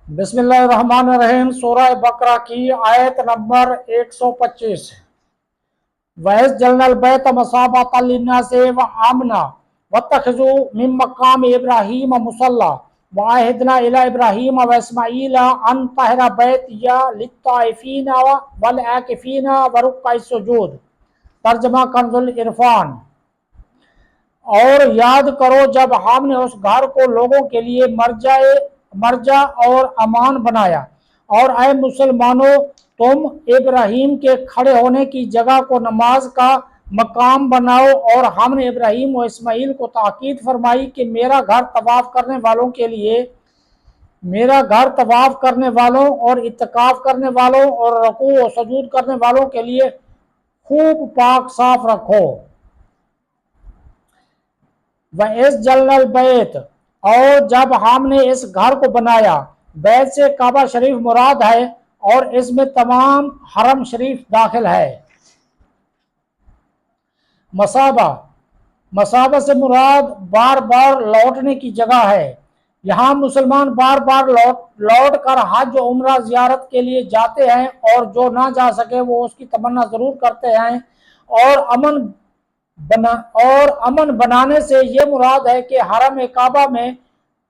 بسم اللہ الرحمن الرحیم۔ سورہ بقرہ کی آیت نمبر 125۔ وَإِذْ جَعَلْنَا الْبَيْتَ مَثَابَةً لِلنَّاسِ وَأَمْنًا وَاتَّخِذُوا مِن مَّقَامِ إِبْرَاهِيمَ مُصَلًّى وَعَهِدْنَا إِلَىٰ إِبْرَاهِيمَ وَإِسْمَاعِيلَ أَن طَهِّرَا بَيْتِيَ لِلطَّائِفِينَ وَالْعَاكِفِينَ وَرُكَّعِ السُّجُودِ۔ ترجمہ کنز العرفان۔ اور یاد کرو جب ہم نے اس گھر کو لوگوں کے لیے مرجع اور امان بنایا، اور اے مسلمانوں تم ابراہیم کے کھڑے ہونے کی جگہ کو نماز کا مقام بناؤ، اور ہم نے ابراہیم و اسماعیل کو تاکید فرمائی کہ میرا گھر طواف کرنے والوں اور اعتکاف کرنے والوں اور رکوع و سجود کرنے والوں کے لیے خوب پاک صاف رکھو۔ وَإِذْ جَعَلْنَا الْبَيْتَ، اور جب ہم نے اس گھر کو بنایا، بیت سے کعبہ شریف مراد ہے اور اس میں تمام حرم شریف داخل ہے۔ مصابہ سے مراد بار بار لوٹنے کی جگہ ہے۔ یہاں مسلمان بار بار لوٹ کر حج و عمرہ زیارت کے لیے جاتے ہیں، اور جو نہ جا سکے وہ اس کی تمنا ضرور کرتے ہیں۔ اور امن بنانے سے یہ مراد ہے کہ حرم کعبہ میں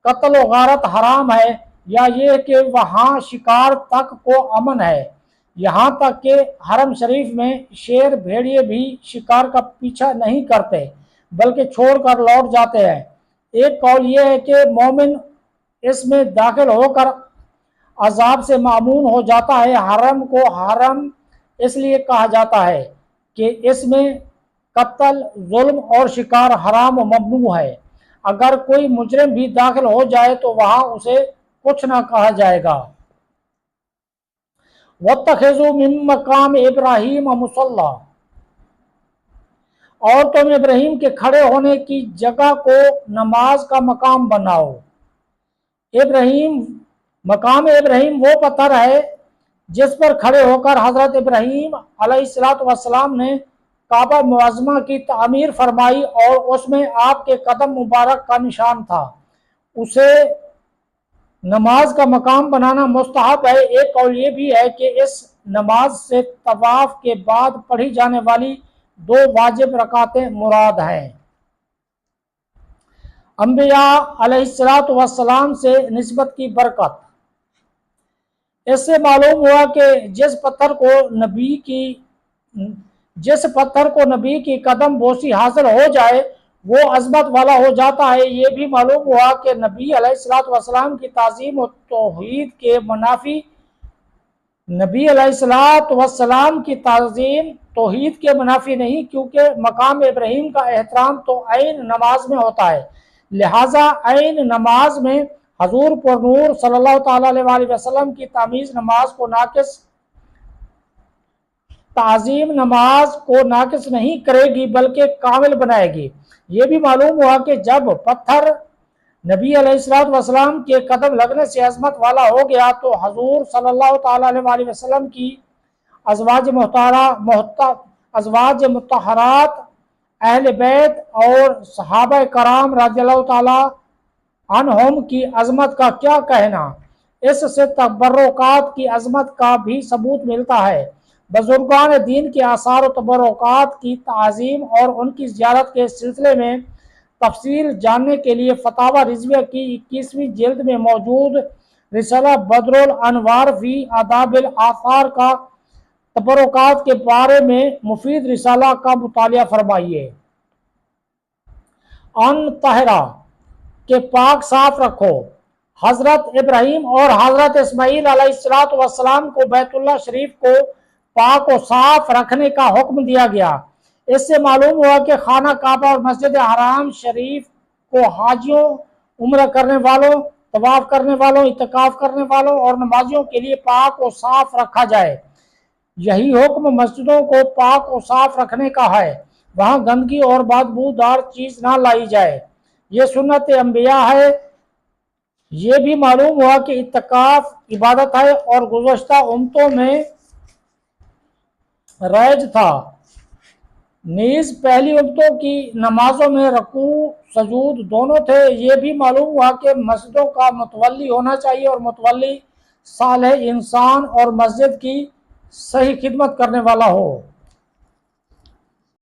قتل و غارت حرام ہے، یا یہ کہ وہاں شکار تک کو امن ہے، یہاں تک کہ حرم شریف میں شیر بھیڑیے بھی شکار کا پیچھا نہیں کرتے بلکہ چھوڑ کر لوٹ جاتے ہیں۔ ایک قول یہ ہے کہ مومن اس میں داخل ہو کر عذاب سے معمون ہو جاتا ہے۔ حرم کو حرم اس لیے کہا جاتا ہے کہ اس میں قتل، ظلم اور شکار حرام و ممنوع ہے۔ اگر کوئی مجرم بھی داخل ہو جائے تو وہاں اسے کچھ نہ کہا جائے گا۔ وَاتَّخِذُوا مِن مَّقَامِ إِبْرَاهِيمَ مُصَلًّى، اور تم ابراہیم کے کھڑے ہونے کی جگہ کو نماز کا مقام بناؤ۔ مقام ابراہیم وہ پتھر ہے جس پر کھڑے ہو کر حضرت ابراہیم علیہ السلام نے کعبہ معظمہ کی تعمیر فرمائی، اور اس میں آپ کے قدم مبارک کا نشان تھا۔ اسے نماز کا مقام بنانا مستحب ہے۔ ایک قول یہ بھی ہے کہ اس نماز سے طواف کے بعد پڑھی جانے والی 2 واجب رکعتیں مراد ہیں۔ انبیاء علیہ السلام سے نسبت کی برکت۔ اس سے معلوم ہوا کہ جس پتھر کو نبی کی قدم بوسی حاصل ہو جائے وہ عظمت والا ہو جاتا ہے۔ یہ بھی معلوم ہوا کہ نبی علیہ السلام کی تعظیم و توحید کے منافی نہیں، کیونکہ مقام ابراہیم کا احترام تو عین نماز میں ہوتا ہے، لہٰذا عین نماز میں حضور پر نور صلی اللہ تعالیٰ علیہ وسلم کی تعظیم نماز کو ناقص نہیں کرے گی بلکہ کامل بنائے گی۔ یہ بھی معلوم ہوا کہ جب پتھر نبی علیہ السلام کے قدم لگنے سے عظمت والا ہو گیا تو حضور صلی اللہ تعالیٰ علیہ وسلم کی ازواج مطہرات، اہل بیت اور صحابہ کرام رضی اللہ تعالیٰ عنہم کی عظمت کا کیا کہنا۔ اس سے تبرکات کی عظمت کا بھی ثبوت ملتا ہے۔ بزرگان دین کے آثار و تبرکات کی تعظیم اور ان کی زیارت کے سلسلے میں تفصیل جاننے کے لیے فتاوی رضویہ کی 21ویں جلد میں موجود رسالہ بدر الانوار فی آداب الآثار کا تبرکات کے بارے میں مفید رسالہ کا مطالعہ فرمائیے۔ ان طہرا، کہ پاک صاف رکھو۔ حضرت ابراہیم اور حضرت اسماعیل علیہ السلام کو بیت اللہ شریف کو پاک و صاف رکھنے کا حکم دیا گیا۔ اس سے معلوم ہوا کہ خانہ کعبہ اور مسجد حرام شریف کو حاجیوں، عمرہ کرنے والوں، طواف کرنے والوں، اعتکاف کرنے والوں اور نمازیوں کے لیے پاک و صاف رکھا جائے۔ یہی حکم مسجدوں کو پاک و صاف رکھنے کا ہے، وہاں گندگی اور بدبودار چیز نہ لائی جائے، یہ سنت انبیاء ہے۔ یہ بھی معلوم ہوا کہ اعتکاف عبادت ہے اور گزشتہ امتوں میں رائج تھا۔ نیز پہلی امتوں کی نمازوں میں رکوع سجود دونوں تھے۔ یہ بھی معلوم ہوا کہ مسجدوں کا متولی ہونا چاہیے اور متولی صالح انسان اور مسجد کی صحیح خدمت کرنے والا ہو۔